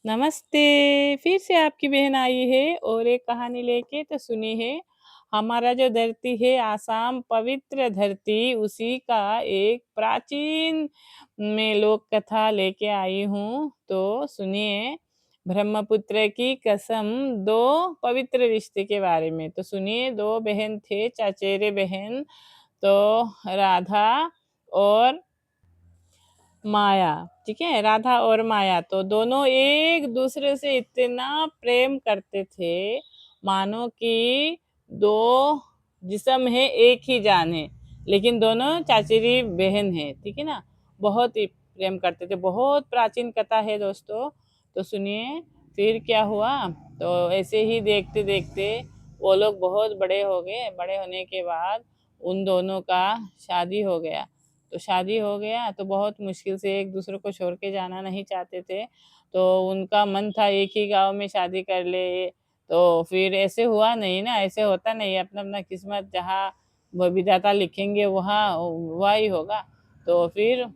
नमस्ते, फिर से आपकी बहन आई है और एक कहानी लेके तो सुनी है। हमारा जो धरती है आसाम पवित्र धरती उसी का एक प्राचीन में लोक कथा लेके आई हूँ। तो सुनिए, ब्रह्मपुत्र की कसम, दो पवित्र रिश्ते के बारे में। तो सुनिए, दो बहन थे, चचेरे बहन। तो राधा और माया, ठीक है, राधा और माया तो दोनों एक दूसरे से इतना प्रेम करते थे मानो कि दो जिस्म है, एक ही जान है, लेकिन दोनों चाचेरी बहन है, ठीक है ना। बहुत ही प्रेम करते थे, बहुत प्राचीन कथा है दोस्तों। तो सुनिए फिर क्या हुआ। तो ऐसे ही देखते देखते वो लोग बहुत बड़े हो गए। बड़े होने के बाद उन दोनों का शादी हो गया। तो शादी हो गया तो बहुत मुश्किल से, एक दूसरे को छोड़ के जाना नहीं चाहते थे। तो उनका मन था एक ही गांव में शादी कर ले। तो फिर ऐसे हुआ नहीं ना, ऐसे होता नहीं, अपना अपना किस्मत जहाँ वो विधाता लिखेंगे वहाँ वह ही होगा। तो फिर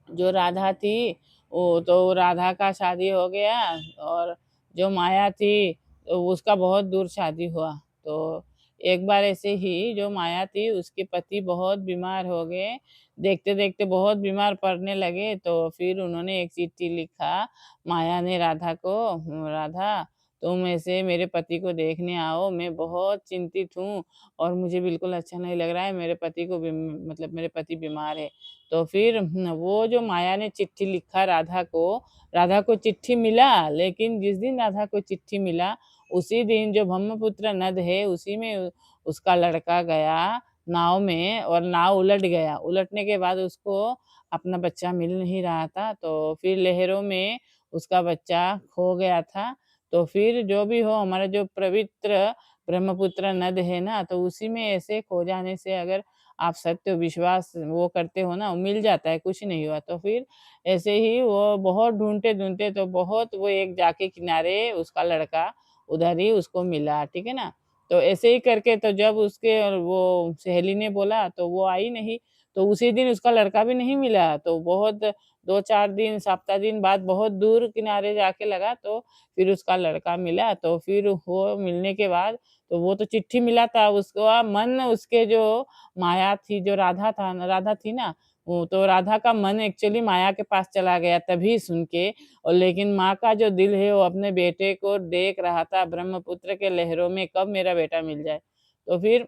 जो राधा थी वो तो राधा का शादी हो गया, और जो माया थी तो उसका बहुत दूर शादी हुआ। तो एक बार ऐसे ही जो माया थी उसके पति बहुत बीमार हो गए। देखते देखते बहुत बीमार पड़ने लगे। तो फिर उन्होंने एक चिट्ठी लिखा माया ने राधा को, राधा तुम ऐसे मेरे पति को देखने आओ, मैं बहुत चिंतित हूँ और मुझे बिल्कुल अच्छा नहीं लग रहा है, मेरे पति को मतलब मेरे पति बीमार है। तो फिर वो जो माया ने चिट्ठी लिखा राधा को चिट्ठी मिला, लेकिन जिस दिन राधा को चिट्ठी मिला उसी दिन जो ब्रह्मपुत्र नद है उसी में उसका लड़का गया नाव में, और नाव उलट गया। उलटने के बाद उसको अपना बच्चा मिल नहीं रहा था। तो फिर लहरों में उसका बच्चा खो गया था। तो फिर जो भी हो, हमारा जो पवित्र ब्रह्मपुत्र नद है ना, तो उसी में ऐसे खो जाने से अगर आप सत्य विश्वास वो करते हो ना, वो मिल जाता है, कुछ नहीं हुआ। तो फिर ऐसे ही वो बहुत ढूंढते ढूंढते तो बहुत वो एक जाके किनारे उसका लड़का उधर ही उसको मिला, ठीक है ना। तो ऐसे ही करके तो जब उसके और वो सहेली ने बोला तो वो आई नहीं। तो उसी दिन उसका लड़का भी नहीं मिला। तो बहुत 2-4 दिन, सप्ताह दिन बाद बहुत दूर किनारे जाके लगा तो फिर उसका लड़का मिला। तो फिर वो मिलने के बाद तो वो तो चिट्ठी मिला था उसको, मन उसके जो माया थी, जो राधा थी ना, वो तो राधा का मन एक्चुअली माया के पास चला गया तभी सुन के। और लेकिन माँ का जो दिल है वो अपने बेटे को देख रहा था ब्रह्मपुत्र के लहरों में, कब मेरा बेटा मिल जाए। तो फिर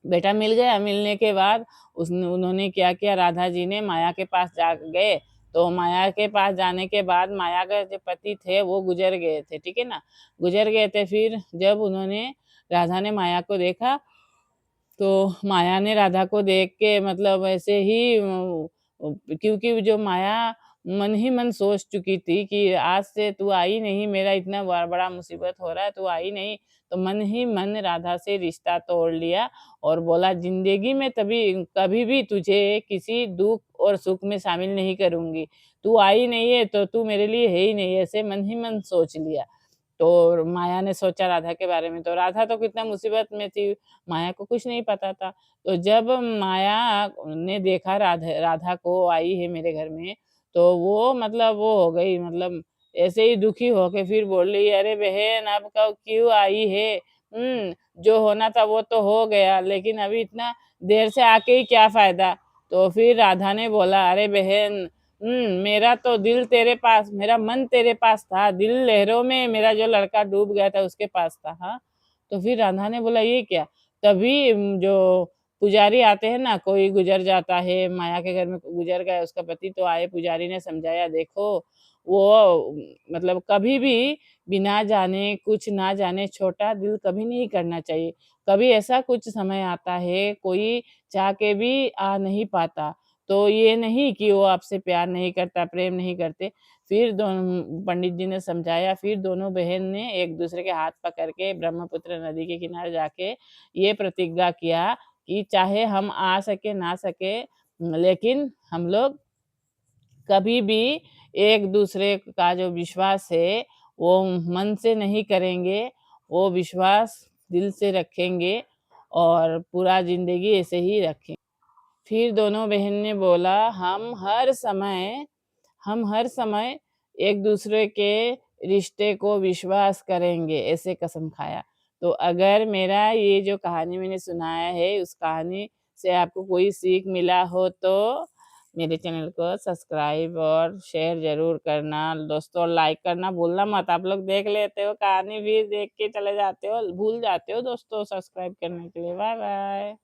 बेटा मिल गया। मिलने के बाद उसने उन्होंने क्या किया, राधा जी ने माया के पास जा गए। तो माया के पास जाने के बाद माया के जो पति थे वो गुजर गए थे, ठीक है ना, गुजर गए थे। फिर जब उन्होंने राधा ने माया को देखा तो माया ने राधा को देख के मतलब ऐसे ही क्योंकि जो माया मन ही मन सोच चुकी थी कि आज से तू आई नहीं, मेरा इतना बड़ा मुसीबत हो रहा है, तू आई नहीं। तो मन ही मन राधा से रिश्ता तोड़ लिया और बोला जिंदगी में तभी कभी भी तुझे किसी दुख और सुख में शामिल नहीं करूंगी। तू आई नहीं है तो तू मेरे लिए है ही नहीं, ऐसे मन ही मन सोच लिया। तो माया ने सोचा राधा के बारे में, तो राधा तो कितना मुसीबत में थी, माया को कुछ नहीं पता था। तो जब माया ने देखा राधा को आई है मेरे घर में, तो वो मतलब वो हो गई, मतलब ऐसे ही दुखी होके फिर बोल रही, अरे बहन अब कब क्यों आई है? जो होना था वो तो हो गया, लेकिन अभी इतना देर से आके ही क्या फायदा? तो फिर राधा ने बोला, अरे बहन, मेरा तो दिल तेरे पास, मेरा मन तेरे पास था, दिल लहरों में मेरा जो लड़का डूब गया था उसके पास था। हाँ। तो फिर राधा ने बोला ये क्या? तभी जो पुजारी आते हैं ना, कोई गुजर जाता है, माया के घर में गुजर गया उसका पति, तो आए पुजारी ने समझाया, देखो वो मतलब कभी भी बिना जाने कुछ ना जाने छोटा दिल कभी नहीं करना चाहिए। कभी ऐसा कुछ समय आता है कोई चाह के भी आ नहीं पाता। तो ये नहीं कि वो आपसे प्यार नहीं करता, प्रेम नहीं करते। फिर पंडित जी ने समझाया, फिर दोनों बहन ने एक दूसरे के हाथ पकड़ के ब्रह्मपुत्र नदी के किनारे जाके ये प्रतिज्ञा किया कि चाहे हम आ सके ना सके, लेकिन हम लोग कभी भी एक दूसरे का जो विश्वास है वो मन से नहीं करेंगे, वो विश्वास दिल से रखेंगे और पूरा जिंदगी ऐसे ही रखेंगे। फिर दोनों बहन ने बोला, हम हर समय एक दूसरे के रिश्ते को विश्वास करेंगे, ऐसे कसम खाया। तो अगर मेरा ये जो कहानी मैंने सुनाया है, उस कहानी से आपको कोई सीख मिला हो तो मेरे चैनल को सब्सक्राइब और शेयर ज़रूर करना। दोस्तों लाइक करना भूलना मत। आप लोग देख लेते हो कहानी, भी देख के चले जाते हो, भूल जाते हो दोस्तों सब्सक्राइब करने के लिए। Bye bye.